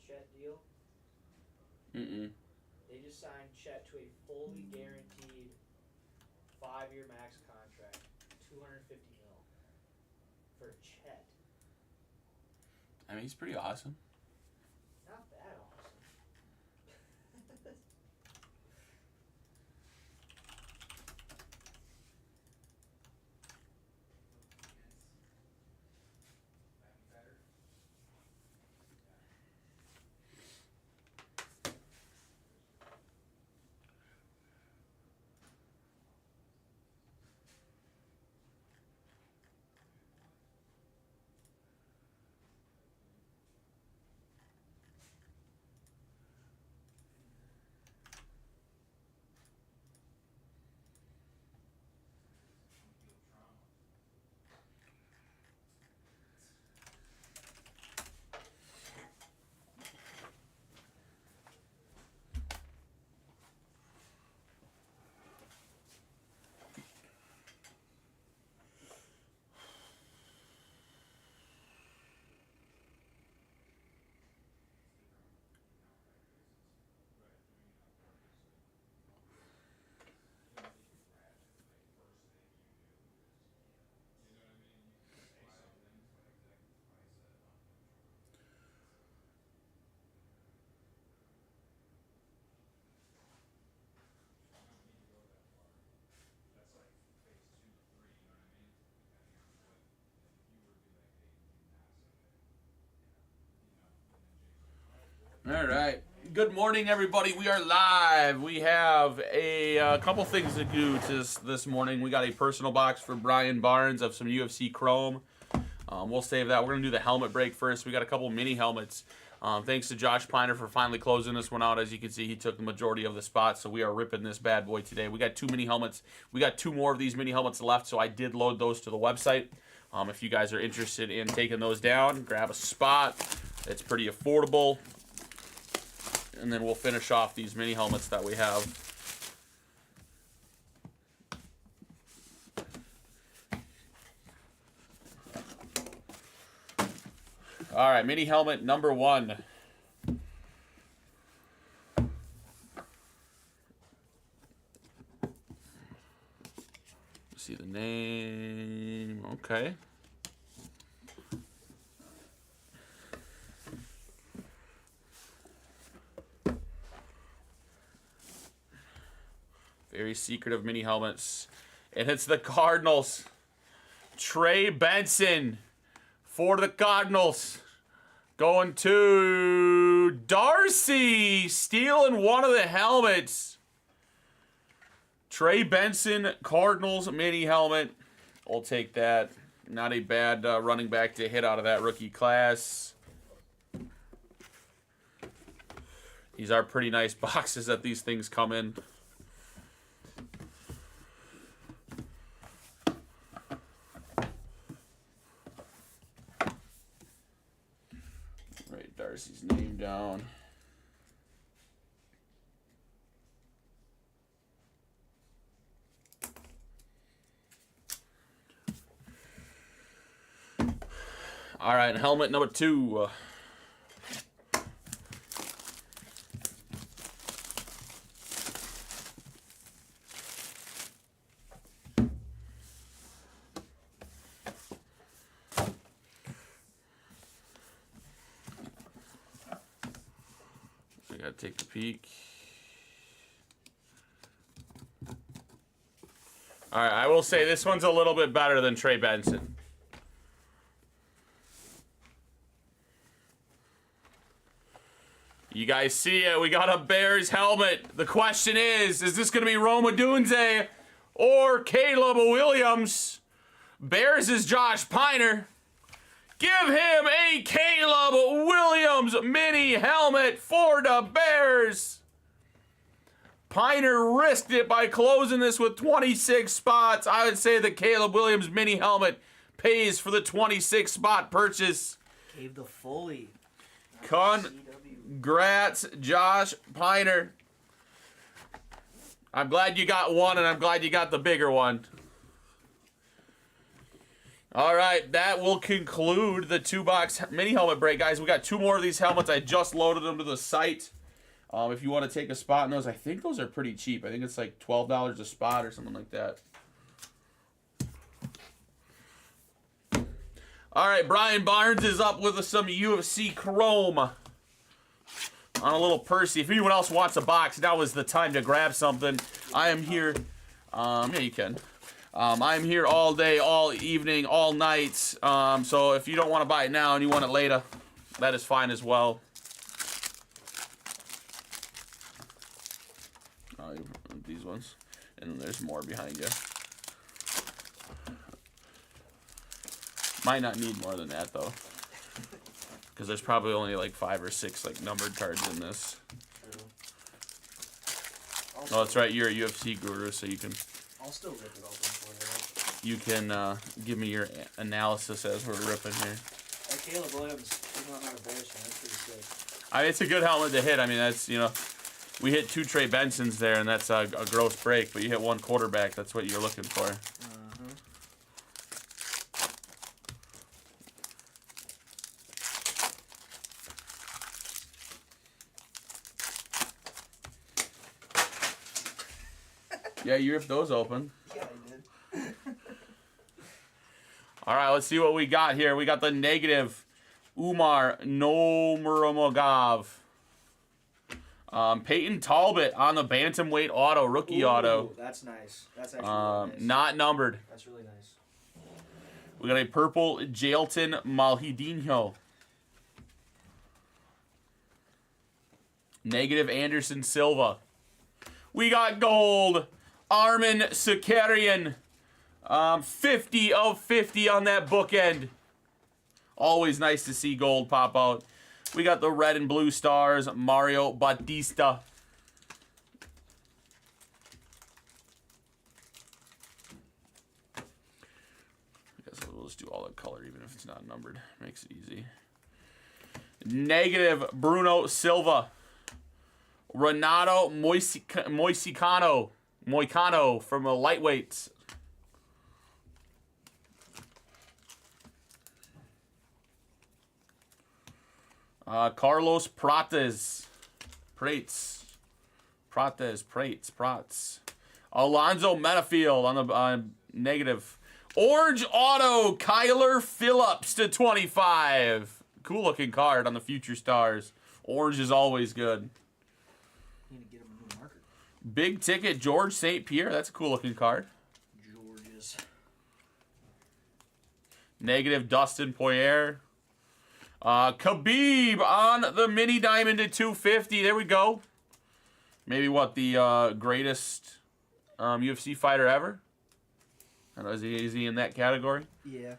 Chet deal? Mm-mm. They just signed Chet to a fully guaranteed 5-year max contract, $250 million for Chet. I mean, he's pretty awesome. Not that awesome. All right. Good morning, everybody. We are live. We have a couple things to do this morning. We got a personal box for Brian Barnes of some UFC Chrome. We'll save that. We're going to do the helmet break first. We got a couple mini helmets. Thanks to Josh Piner for finally closing this one out. As you can see, he took the majority of the spots, so we are ripping this bad boy today. We got 2 mini helmets. We got 2 more of these mini helmets left, so I did load those to the website. If you guys are interested in taking those down, grab a spot. It's pretty affordable. And then we'll finish off these mini helmets that we have. All right, mini helmet number 1. See the name. Okay. Very secretive mini helmets. And it's the Cardinals. Trey Benson for the Cardinals. Going to Darcy. Stealing one of the helmets. Trey Benson, Cardinals mini helmet. I'll take that. Not a bad running back to hit out of that rookie class. These are pretty nice boxes that these things come in. Write Darcy's name down. All right, helmet number 2. I gotta take a peek. All right, I will say this one's a little bit better than Trey Benson. You guys see it. We got a Bears helmet. The question is this going to be Rome Odunze or Caleb Williams? Bears is Josh Piner. Give him a Caleb Williams mini helmet for the Bears. Piner risked it by closing this with 26 spots. I would say the Caleb Williams mini helmet pays for the 26 spot purchase. Gave the Foley. Congrats, Josh Piner. I'm glad you got one, and I'm glad you got the bigger one. All right, that will conclude the 2-box mini helmet break, guys. We got 2 more of these helmets. I just loaded them to the site. If you want to take a spot in those, I think those are pretty cheap. I think it's like $12 a spot or something like that. All right, Brian Barnes is up with some UFC Chrome on a little Percy. If anyone else wants a box, now is the time to grab something. I am here. Yeah, you can. I'm here all day, all evening, all night. So if you don't want to buy it now and you want it later, that is fine as well. These ones. And there's more behind you. Might not need more than that, though. Because there's probably only like 5 or 6 like numbered cards in this. Oh, that's right. You're a UFC guru, so you can... I'll still rip it open for You can give me your analysis as we're ripping here. Caleb Williams, even on our Bears fan, that's pretty sick. I mean, it's a good helmet to hit. I mean, that's, you know... We hit 2 Trey Bensons there, and that's a gross break. But you hit 1 quarterback. That's what you're looking for. Yeah, you ripped those open. Yeah, I did. All right, let's see what we got here. We got the negative Umar Nomurmagov. Peyton Talbot on the bantamweight auto, rookie auto. That's nice. That's actually really nice. Not numbered. That's really nice. We got a purple Jailton Malhidinho. Negative Anderson Silva. We got gold Armin Sakarian. 50 of 50 on that bookend. Always nice to see gold pop out. We got the red and blue stars, Mario Bautista. I guess we'll just do all the color even if it's not numbered. Makes it easy. Negative Bruno Silva. Renato Moicano from a lightweight. Carlos Prates. Alonzo Metafield on the negative. Orange auto, Kyler Phillips to 25. Cool looking card on the Future Stars. Orange is always good. Need to get him a new marker. Big ticket, George St. Pierre. That's a cool looking card. Georges. Negative, Dustin Poirier. Khabib on the mini diamond to 250. There we go. Maybe what, the greatest UFC fighter ever? I don't know, is he in that category? Yeah.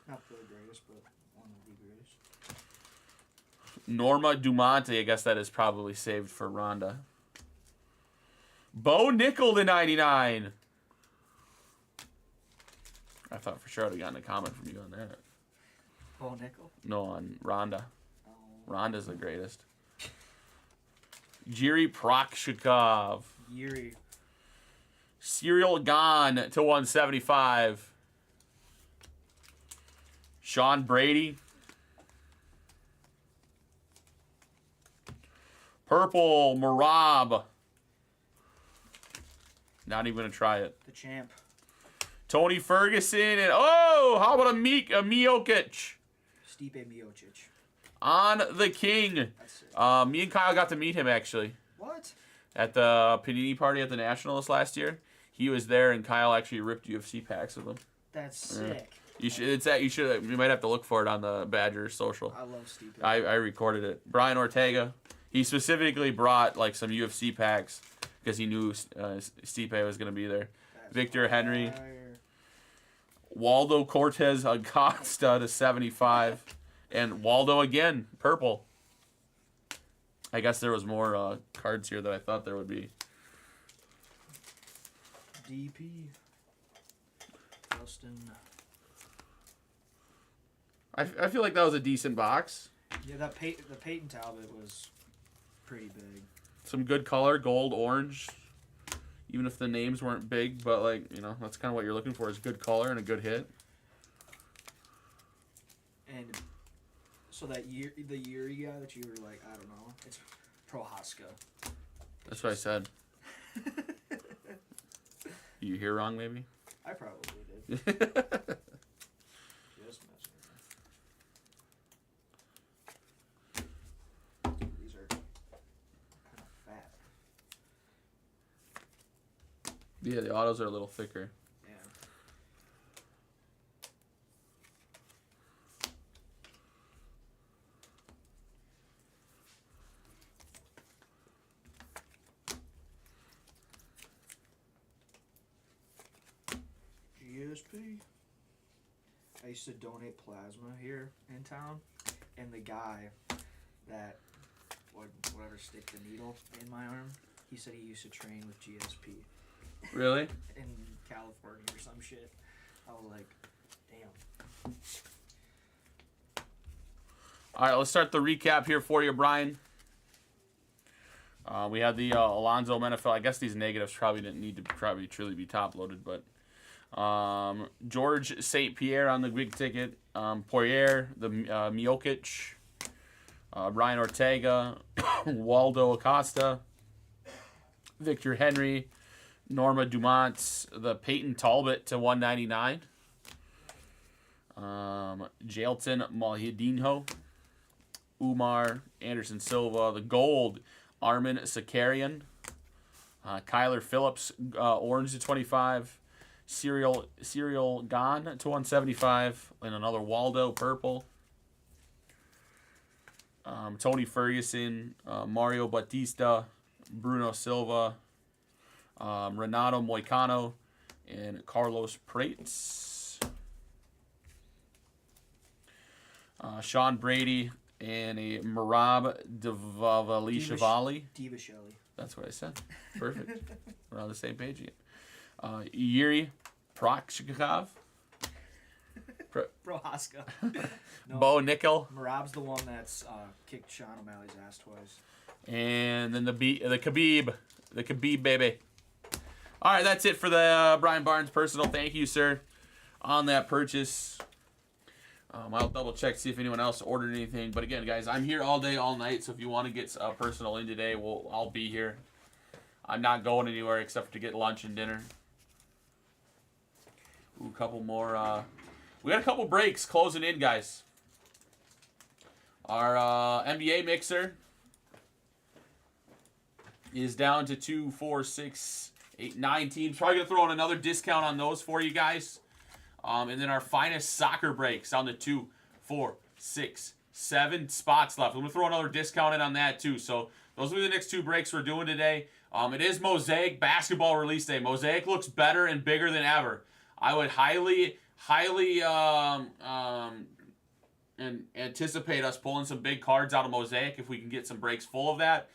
Not the greatest, but one of the greatest. Norma Dumont, I guess that is probably saved for Ronda. Bo Nickel to 99. I thought for sure I'd have gotten a comment from you on that. Bo Nickel? No, on Ronda. Oh. Ronda's the greatest. Jiri Prokshikov. Yuri. Cyril Gahn to 175. Sean Brady. Purple Marab. Not even going to try it. The champ. Tony Ferguson. And oh, how about a Miocic? Stipe Miocic. On the king. That's it. Me and Kyle got to meet him, actually. What? At the Panini party at the Nationals last year. He was there, and Kyle actually ripped UFC packs with him. That's sick. You should. It's that you should. You might have to look for it on the Badger social. I love Stipe. I recorded it. Brian Ortega. He specifically brought like some UFC packs because he knew Stipe was going to be there. That's Victor Henry. fire. Waldo Cortez Acosta to 75, and Waldo again, purple. I guess there was more cards here than I thought there would be. DP. Justin. I feel like that was a decent box. Yeah, the Peyton Talbot was pretty big. Some good color, gold, orange. Even if the names weren't big, but like, you know, that's kind of what you're looking for is good color and a good hit. So the Yuri guy that you were like, I don't know, it's Prohaska. That's what I said. You hear wrong, maybe? I probably did. Just messing with you. These are kind of fat. Yeah, the autos are a little thicker. Yeah. GSP. I used to donate plasma here in town, and the guy that would whatever stick the needle in my arm, he said he used to train with GSP. Really? In California or some shit. I was like, damn. All right, let's start the recap here for you, Brian. We had the Alonzo Menafel. I guess these negatives probably didn't need to truly be top loaded, but George St. Pierre on the big ticket. Poirier, the Miocic, Brian Ortega, Waldo Acosta, Victor Henry, Norma Dumont, the Peyton Talbot to 199. Jailton Malhidinho, Umar Anderson Silva, the gold Armin Sakarian, Kyler Phillips, orange to 25, Serial Gone to 175, and another Waldo purple. Tony Ferguson, Mario Batista, Bruno Silva, Renato Moicano, and Carlos Prates. Sean Brady and a Marab Diva-Shivali. That's what I said. Perfect. We're on the same page again. Yuri Prokshikov. Prohaska. No, Bo Nickel. Marab's the one that's kicked Sean O'Malley's ass twice. And then the Khabib baby. All right, that's it for the Brian Barnes personal. Thank you, sir, on that purchase. I'll double check, see if anyone else ordered anything. But again, guys, I'm here all day, all night. So if you want to get personal in today, I'll be here. I'm not going anywhere except to get lunch and dinner. Ooh, a couple more. We got a couple breaks closing in, guys. Our NBA mixer is down to 2, 4, 6, 8, 9 teams. Probably going to throw in another discount on those for you guys. And then our finest soccer breaks down to 2, 4, 6, 7 spots left. I'm going to throw another discount in on that too. So those will be the next 2 breaks we're doing today. It is Mosaic basketball release day. Mosaic looks better and bigger than ever. I would highly and anticipate us pulling some big cards out of Mosaic if we can get some breaks full of that.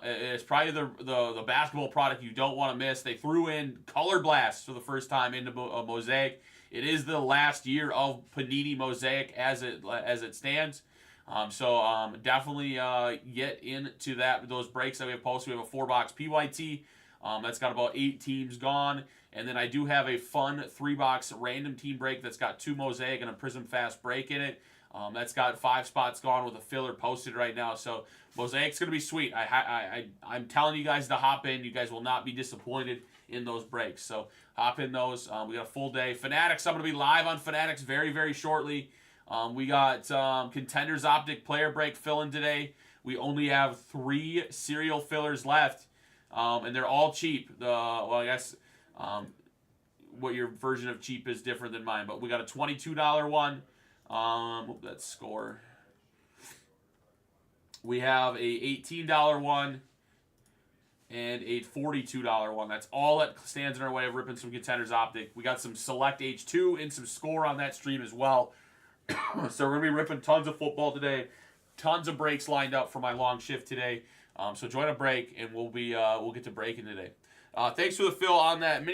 It's probably the basketball product you don't want to miss. They threw in Color Blast for the first time into Mosaic. It is the last year of Panini Mosaic as it stands. So definitely get into those breaks that we have posted. We have a 4-box PYT. That's got about 8 teams gone. And then I do have a fun 3-box random team break that's got 2 Mosaic and a Prism Fast break in it. That's got 5 spots gone with a filler posted right now. So Mosaic's going to be sweet. I'm telling you guys to hop in. You guys will not be disappointed in those breaks. So hop in those. We got a full day. Fanatics, I'm going to be live on Fanatics very, very shortly. We got Contenders Optic player break filling today. We only have 3 serial fillers left. And they're all cheap. I guess what your version of cheap is different than mine. But we got a $22 one. Let's score. We have a $18 one and a $42 one. That's all that stands in our way of ripping some Contenders Optic. We got some Select H2 and some Score on that stream as well. So we're going to be ripping tons of football today. Tons of breaks lined up for my long shift today. So join a break and we'll get to breaking today. Thanks for the fill on that mini